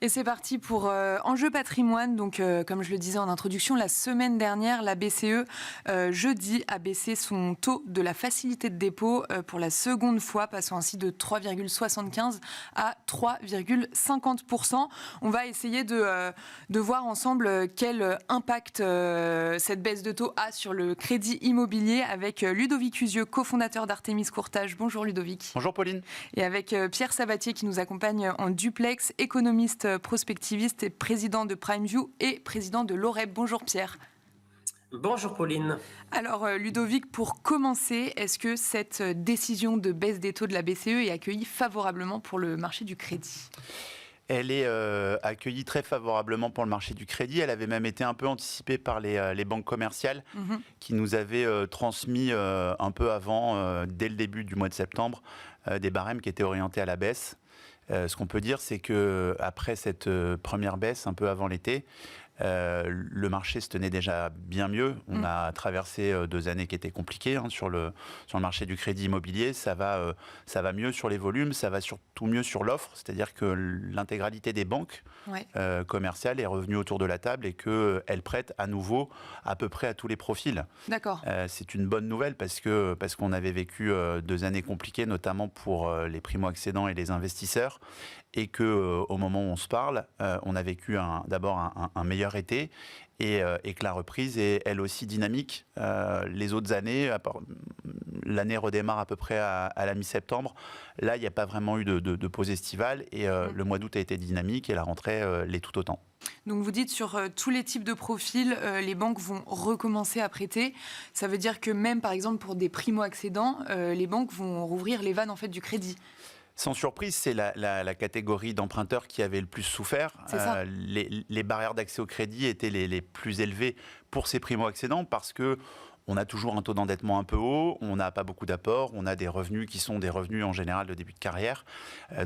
Et c'est parti pour Enjeu patrimoine. Donc, comme je le disais en introduction, la semaine dernière, la BCE, jeudi, a baissé son taux de la facilité de dépôt pour la seconde fois, passant ainsi de 3,75 à 3,50%. On va essayer de voir ensemble quel impact cette baisse de taux a sur le crédit immobilier avec Ludovic Usieux, cofondateur d'Artémis Courtage. Bonjour Ludovic. Bonjour Pauline. Et avec Pierre Sabatier qui nous accompagne en duplex, économiste prospectiviste et président de PrimeView et président de l'OREB. Bonjour Pierre. Bonjour Pauline. Alors Ludovic, pour commencer, est-ce que cette décision de baisse des taux de la BCE est accueillie favorablement pour le marché du crédit ? Elle est accueillie très favorablement pour le marché du crédit. Elle avait même été un peu anticipée par les banques commerciales qui nous avaient transmis un peu avant, dès le début du mois de septembre, des barèmes qui étaient orientés à la baisse. Ce qu'on peut dire, c'est qu'après cette première baisse, un peu avant l'été, le marché se tenait déjà bien mieux. On a traversé 2 années qui étaient compliquées sur le marché du crédit immobilier. Ça va mieux sur les volumes, ça va surtout mieux sur l'offre. C'est-à-dire que l'intégralité des banques commerciales est revenue autour de la table et qu'elles prêtent à nouveau à peu près à tous les profils. D'accord. C'est une bonne nouvelle parce qu'on avait vécu 2 années compliquées, notamment pour les primo-accédants et les investisseurs. Et qu'au moment où on se parle, on a vécu d'abord un meilleur été et que la reprise est elle aussi dynamique. Les autres années, l'année redémarre à peu près à la mi-septembre. Là, il n'y a pas vraiment eu de pause estivale et le mois d'août a été dynamique et la rentrée l'est tout autant. Donc vous dites sur tous les types de profils, les banques vont recommencer à prêter. Ça veut dire que même par exemple pour des primo-accédants, les banques vont rouvrir les vannes en fait du crédit. Sans surprise, c'est la catégorie d'emprunteurs qui avait le plus souffert. Les barrières d'accès au crédit étaient les plus élevées pour ces primo-accédants parce que on a toujours un taux d'endettement un peu haut, on n'a pas beaucoup d'apports, on a des revenus qui sont des revenus en général de début de carrière.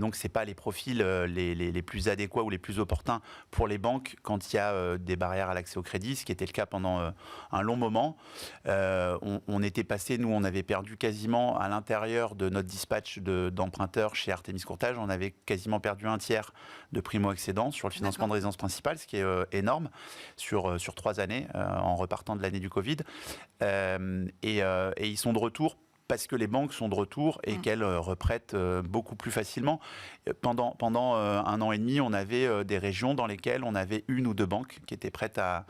Donc, ce n'est pas les profils les plus adéquats ou les plus opportuns pour les banques quand il y a des barrières à l'accès au crédit, ce qui était le cas pendant un long moment. On était passé, nous, on avait perdu quasiment à l'intérieur de notre dispatch d'emprunteurs chez Artémis Courtage, on avait quasiment perdu un tiers de primo-accédants sur le financement de résidence principale, ce qui est énorme sur 3 années, en repartant de l'année du Covid. Et ils sont de retour parce que les banques sont de retour et qu'elles reprêtent beaucoup plus facilement. Pendant 1 an et demi, on avait des régions dans lesquelles on avait 1 ou 2 banques qui étaient prêtes à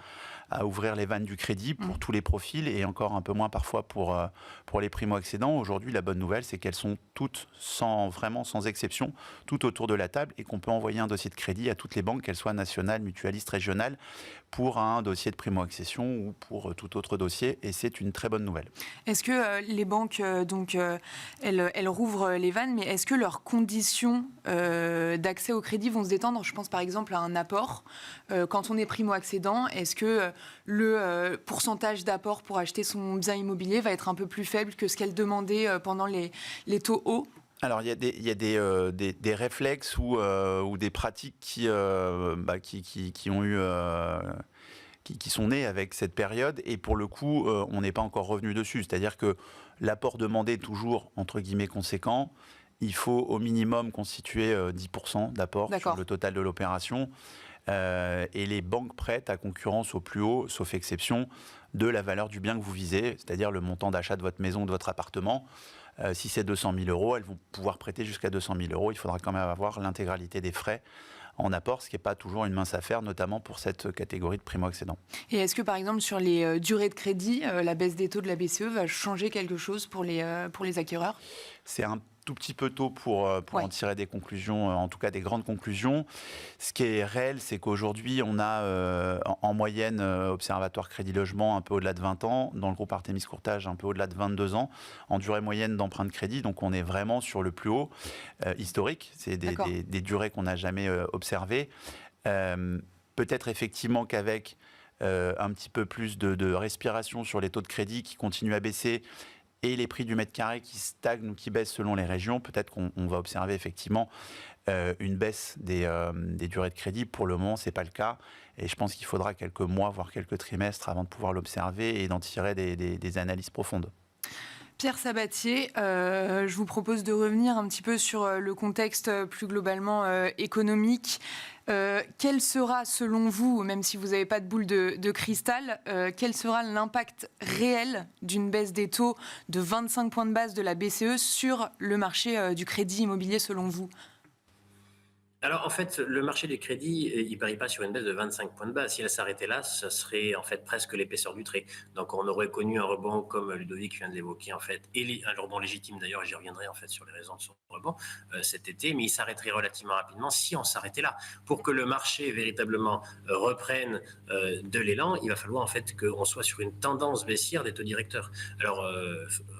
ouvrir les vannes du crédit pour tous les profils et encore un peu moins parfois pour les primo-accédants. Aujourd'hui, la bonne nouvelle, c'est qu'elles sont toutes, sans exception, toutes autour de la table et qu'on peut envoyer un dossier de crédit à toutes les banques, qu'elles soient nationales, mutualistes, régionales, pour un dossier de primo-accession ou pour tout autre dossier. Et c'est une très bonne nouvelle. Est-ce que les banques, elles rouvrent les vannes, mais est-ce que leurs conditions d'accès au crédit vont se détendre ? Je pense par exemple à un apport. Quand on est primo-accédant, est-ce que le pourcentage d'apport pour acheter son bien immobilier va être un peu plus faible que ce qu'elle demandait pendant les taux hauts ? Alors, il y a des réflexes ou des pratiques qui ont eu... qui sont nés avec cette période, et pour le coup, on n'est pas encore revenu dessus. C'est-à-dire que l'apport demandé est toujours, entre guillemets, conséquent. Il faut au minimum constituer 10% d'apport sur le total de l'opération. Et les banques prêtent à concurrence au plus haut, sauf exception, de la valeur du bien que vous visez, c'est-à-dire le montant d'achat de votre maison ou de votre appartement. Si c'est 200 000 €, elles vont pouvoir prêter jusqu'à 200 000 €. Il faudra quand même avoir l'intégralité des frais en apport, ce qui n'est pas toujours une mince affaire, notamment pour cette catégorie de primo-accédants. Et est-ce que, par exemple, sur les durées de crédit, la baisse des taux de la BCE va changer quelque chose pour les acquéreurs ? C'est un tout petit peu tôt pour en tirer des conclusions, en tout cas des grandes conclusions. Ce qui est réel, c'est qu'aujourd'hui, on a en moyenne Observatoire Crédit Logement un peu au-delà de 20 ans, dans le groupe Artémis Courtage un peu au-delà de 22 ans, en durée moyenne d'emprunt de crédit. Donc on est vraiment sur le plus haut historique. C'est des durées qu'on n'a jamais observées. Peut-être effectivement qu'avec un petit peu plus de respiration sur les taux de crédit qui continuent à baisser, et les prix du mètre carré qui stagnent ou qui baissent selon les régions, peut-être qu'on va observer effectivement une baisse des durées de crédit. Pour le moment, ce n'est pas le cas. Et je pense qu'il faudra quelques mois, voire quelques trimestres avant de pouvoir l'observer et d'en tirer des analyses profondes. Pierre Sabatier, je vous propose de revenir un petit peu sur le contexte plus globalement économique. Quel sera, selon vous, même si vous n'avez pas de boule de cristal, quel sera l'impact réel d'une baisse des taux de 25 points de base de la BCE sur le marché du crédit immobilier, selon vous ? Alors, en fait, le marché du crédit, il ne parie pas sur une baisse de 25 points de base. Si elle s'arrêtait là, ce serait en fait presque l'épaisseur du trait. Donc, on aurait connu un rebond comme Ludovic vient de l'évoquer, en fait, et un rebond légitime d'ailleurs, et j'y reviendrai en fait sur les raisons de son rebond cet été, mais il s'arrêterait relativement rapidement si on s'arrêtait là. Pour que le marché véritablement reprenne de l'élan, il va falloir en fait qu'on soit sur une tendance baissière des taux directeurs. Alors,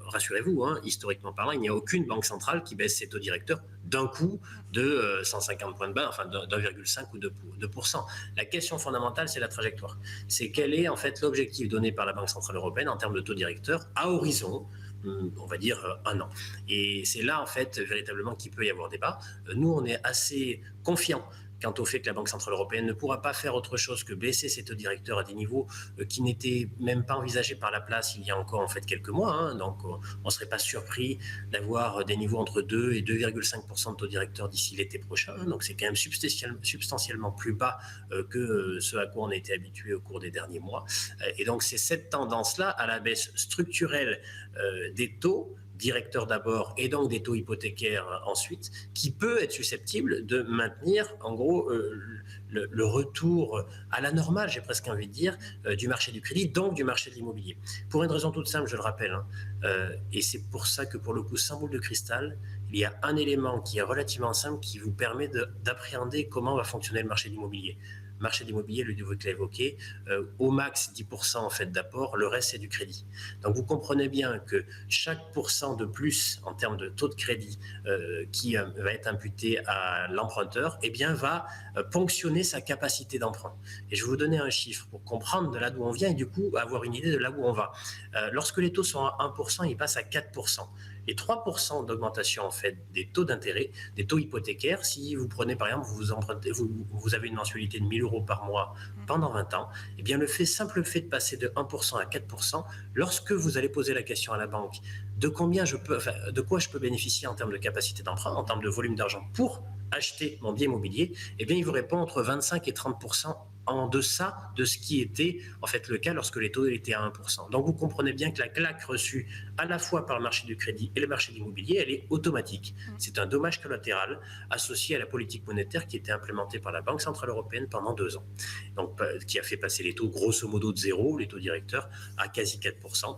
rassurez-vous, historiquement parlant, il n'y a aucune banque centrale qui baisse ses taux directeurs d'un coup de 150 points de base, enfin d'1,5 ou 2%. La question fondamentale, c'est la trajectoire. C'est quel est en fait l'objectif donné par la Banque centrale européenne en termes de taux directeur à horizon, on va dire, 1 an. Et c'est là, en fait, véritablement qu'il peut y avoir débat. Nous, on est assez confiants quant au fait que la Banque centrale européenne ne pourra pas faire autre chose que baisser ses taux directeurs à des niveaux qui n'étaient même pas envisagés par la place il y a encore en fait quelques mois. Donc on ne serait pas surpris d'avoir des niveaux entre 2 et 2,5% de taux directeurs d'ici l'été prochain. Donc c'est quand même substantiellement plus bas que ce à quoi on a été habitué au cours des derniers mois. Et donc c'est cette tendance-là à la baisse structurelle des taux directeur d'abord et donc des taux hypothécaires ensuite, qui peut être susceptible de maintenir en gros le retour à la normale, j'ai presque envie de dire, du marché du crédit, donc du marché de l'immobilier. Pour une raison toute simple, je le rappelle, et c'est pour ça que pour le coup, sans boule de cristal, il y a un élément qui est relativement simple qui vous permet d'appréhender comment va fonctionner le marché de l'immobilier. Marché d'immobilier, Ludovic l'a évoqué, au max 10% en fait d'apport, le reste c'est du crédit. Donc vous comprenez bien que chaque pourcent de plus en termes de taux de crédit qui va être imputé à l'emprunteur, eh bien va ponctionner sa capacité d'emprunt. Et je vais vous donner un chiffre pour comprendre de là d'où on vient et du coup avoir une idée de là où on va. Lorsque les taux sont à 1%, ils passent à 4%. Les 3% d'augmentation en fait des taux d'intérêt, des taux hypothécaires, si vous prenez par exemple, vous avez une mensualité de 1 000 € par mois pendant 20 ans, eh bien le simple fait de passer de 1% à 4%, lorsque vous allez poser la question à la banque de quoi je peux bénéficier en termes de capacité d'emprunt, en termes de volume d'argent pour acheter mon bien immobilier, eh bien il vous répond entre 25 et 30% en deçà de ce qui était en fait le cas lorsque les taux étaient à 1%. Donc vous comprenez bien que la claque reçue à la fois par le marché du crédit et le marché de l'immobilier, elle est automatique. C'est un dommage collatéral associé à la politique monétaire qui était implémentée par la Banque centrale européenne pendant 2 ans. Donc qui a fait passer les taux grosso modo de 0, les taux directeurs, à quasi 4%.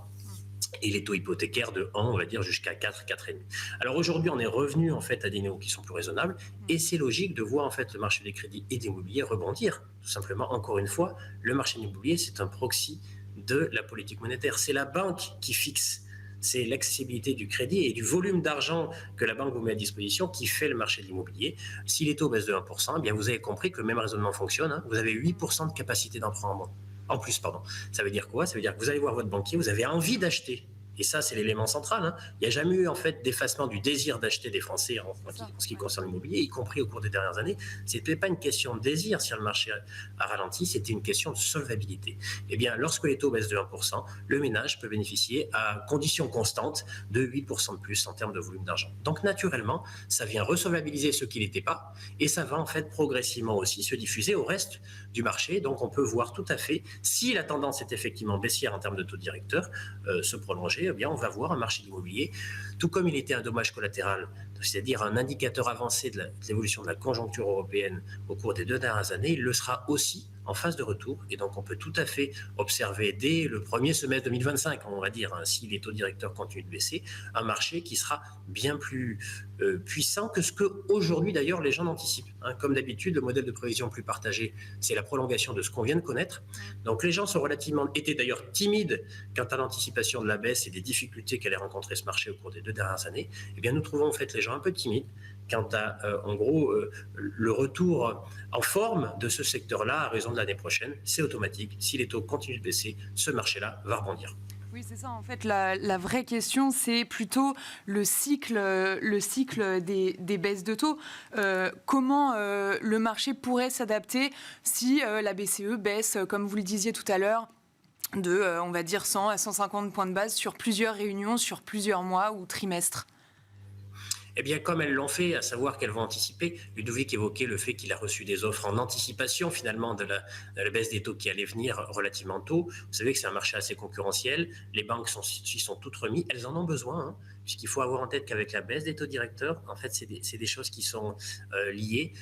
Et les taux hypothécaires de 1, on va dire, jusqu'à 4, 4,5. Alors aujourd'hui, on est revenu en fait à des niveaux qui sont plus raisonnables et c'est logique de voir en fait le marché des crédits et des immobiliers rebondir. Tout simplement, encore une fois, le marché immobilier, c'est un proxy de la politique monétaire. C'est la banque qui fixe, c'est l'accessibilité du crédit et du volume d'argent que la banque vous met à disposition qui fait le marché de l'immobilier. Si les taux baissent de 1%, eh bien vous avez compris que le même raisonnement fonctionne. Vous avez 8% de capacité d'emprunt en plus, pardon. Ça veut dire quoi? Ça veut dire que vous allez voir votre banquier, vous avez envie d'acheter. Et ça, c'est l'élément central. Il n'y a jamais eu en fait d'effacement du désir d'acheter des Français en ce qui concerne l'immobilier, y compris au cours des dernières années. Ce n'était pas une question de désir si le marché a ralenti, c'était une question de solvabilité. Eh bien, lorsque les taux baissent de 1%, le ménage peut bénéficier à conditions constantes de 8% de plus en termes de volume d'argent. Donc naturellement, ça vient resolvabiliser ce qui n'était pas et ça va en fait progressivement aussi se diffuser au reste du marché. Donc on peut voir tout à fait, si la tendance est effectivement baissière en termes de taux directeur, se prolonger, eh bien, on va voir un marché immobilier, tout comme il était un dommage collatéral, c'est-à-dire un indicateur avancé de l'évolution de la conjoncture européenne au cours des 2 dernières années, il le sera aussi en phase de retour. Et donc, on peut tout à fait observer dès le premier semestre 2025, on va dire, si les taux directeurs continuent de baisser, un marché qui sera bien plus puissant que ce qu'aujourd'hui, d'ailleurs, les gens anticipent. Comme d'habitude, le modèle de prévision plus partagé, c'est la prolongation de ce qu'on vient de connaître. Donc, les gens étaient d'ailleurs timides quant à l'anticipation de la baisse et des difficultés qu'allait rencontrer ce marché au cours des 2 dernières années. Eh bien, nous trouvons en fait les gens un peu timides quant à, en gros, le retour en forme de ce secteur-là à raison de l'année prochaine. C'est automatique. Si les taux continuent de baisser, ce marché-là va rebondir. Oui, c'est ça. En fait, la vraie question, c'est plutôt le cycle des baisses de taux. Comment le marché pourrait s'adapter si la BCE baisse, comme vous le disiez tout à l'heure, de, on va dire, 100 à 150 points de base sur plusieurs réunions, sur plusieurs mois ou trimestres? Eh bien, comme elles l'ont fait, à savoir qu'elles vont anticiper. Ludovic évoquait le fait qu'il a reçu des offres en anticipation, finalement, de la baisse des taux qui allait venir relativement tôt. Vous savez que c'est un marché assez concurrentiel. Les banques s'y sont toutes remises. Elles en ont besoin, hein, puisqu'il faut avoir en tête qu'avec la baisse des taux directeurs, en fait, c'est des choses qui sont liées.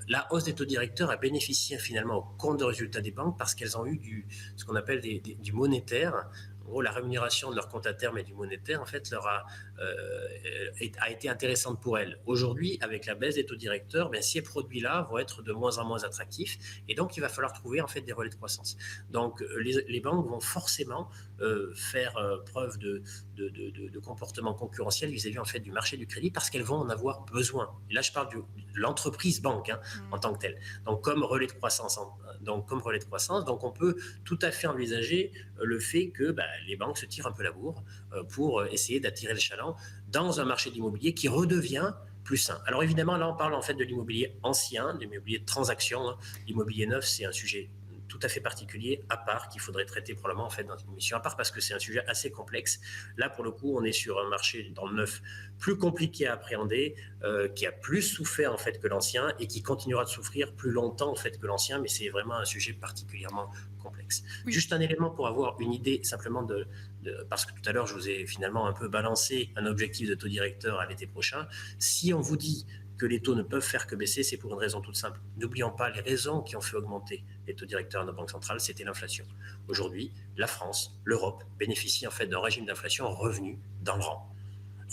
La hausse des taux directeurs a bénéficié finalement au compte de résultats des banques parce qu'elles ont eu ce qu'on appelle du monétaire. En gros, la rémunération de leur compte à terme et du monétaire, en fait, a été intéressante pour elles. Aujourd'hui, avec la baisse des taux directeurs, ces produits-là vont être de moins en moins attractifs et donc il va falloir trouver en fait des relais de croissance. Donc les banques vont forcément faire preuve de comportement concurrentiel vis-à-vis en fait du marché du crédit parce qu'elles vont en avoir besoin. Et là, je parle de l'entreprise banque en tant que telle. Donc comme relais de croissance, donc on peut tout à fait envisager le fait que les banques se tirent un peu la bourre pour essayer d'attirer le chaland dans un marché de l'immobilier qui redevient plus sain. Alors évidemment, là, on parle en fait de l'immobilier ancien, de l'immobilier de transaction. L'immobilier neuf, c'est un sujet tout à fait particulier, à part, qu'il faudrait traiter probablement en fait dans une émission à part parce que c'est un sujet assez complexe. Là, pour le coup, on est sur un marché dans le neuf plus compliqué à appréhender, qui a plus souffert en fait que l'ancien et qui continuera de souffrir plus longtemps en fait que l'ancien, mais c'est vraiment un sujet particulièrement complexe. Oui. Juste un élément pour avoir une idée simplement parce que tout à l'heure, je vous ai finalement un peu balancé un objectif de taux directeur à l'été prochain. Si on vous dit que les taux ne peuvent faire que baisser, c'est pour une raison toute simple. N'oublions pas les raisons qui ont fait augmenter les taux directeurs à nos banques centrales, c'était l'inflation. Aujourd'hui, la France, l'Europe bénéficient en fait d'un régime d'inflation revenu dans le rang.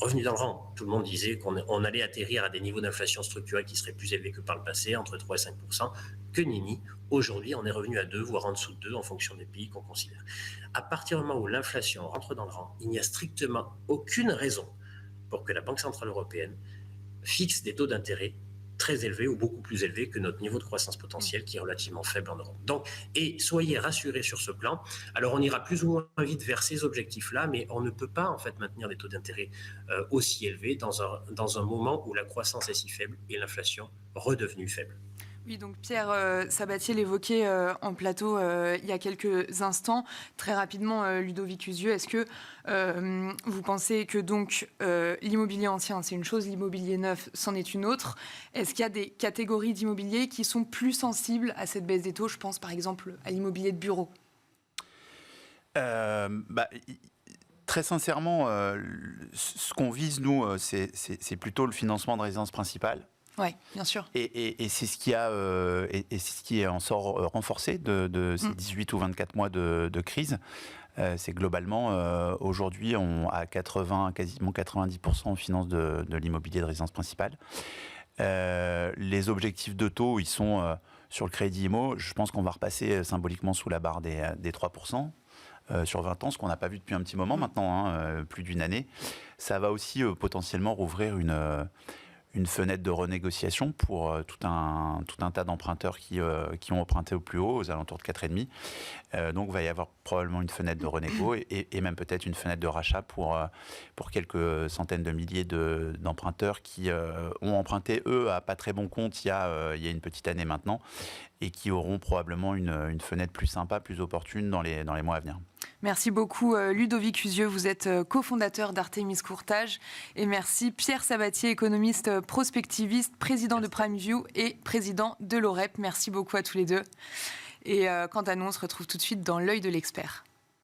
Revenu dans le rang. Tout le monde disait qu'on allait atterrir à des niveaux d'inflation structurelle qui seraient plus élevés que par le passé, entre 3 et 5%. Que nenni. Aujourd'hui, on est revenu à 2, voire en dessous de 2 en fonction des pays qu'on considère. À partir du moment où l'inflation rentre dans le rang, il n'y a strictement aucune raison pour que la Banque centrale européenne fixe des taux d'intérêt très élevés ou beaucoup plus élevés que notre niveau de croissance potentielle qui est relativement faible en Europe. Donc, et soyez rassurés sur ce plan. Alors, on ira plus ou moins vite vers ces objectifs-là, mais on ne peut pas en fait maintenir des taux d'intérêt aussi élevés dans un moment où la croissance est si faible et l'inflation redevenue faible. Oui, donc Pierre Sabatier l'évoquait en plateau il y a quelques instants. Très rapidement, Ludovic Usieux, est-ce que vous pensez que donc l'immobilier ancien, c'est une chose, l'immobilier neuf, c'en est une autre? Est-ce qu'il y a des catégories d'immobilier qui sont plus sensibles à cette baisse des taux? Je pense par exemple à l'immobilier de bureau. Très sincèrement, ce qu'on vise, nous, c'est plutôt le financement de résidence principale. Oui, bien sûr. Et c'est ce qui en sort renforcé de ces 18 ou 24 mois de crise. C'est globalement, aujourd'hui, à quasiment 90%, on finance de l'immobilier de résidence principale. Les objectifs de taux, ils sont sur le crédit IMO. Je pense qu'on va repasser symboliquement sous la barre des 3%. Sur 20 ans, ce qu'on n'a pas vu depuis un petit moment maintenant, plus d'une année. Ça va aussi potentiellement rouvrir une fenêtre de renégociation pour tout un tas d'emprunteurs qui ont emprunté au plus haut, aux alentours de 4,5. Donc, il va y avoir probablement une fenêtre de renégo et même peut-être une fenêtre de rachat pour quelques centaines de milliers d'emprunteurs qui ont emprunté, eux, à pas très bon compte il y a une petite année maintenant et qui auront probablement une fenêtre plus sympa, plus opportune dans les mois à venir. Merci beaucoup Ludovic Usieux, vous êtes cofondateur d'Artemis Courtage. Et merci Pierre Sabatier, économiste prospectiviste, président de PrimeView et président de l'OREP. Merci beaucoup à tous les deux. Et quant à nous, on se retrouve tout de suite dans l'œil de l'expert.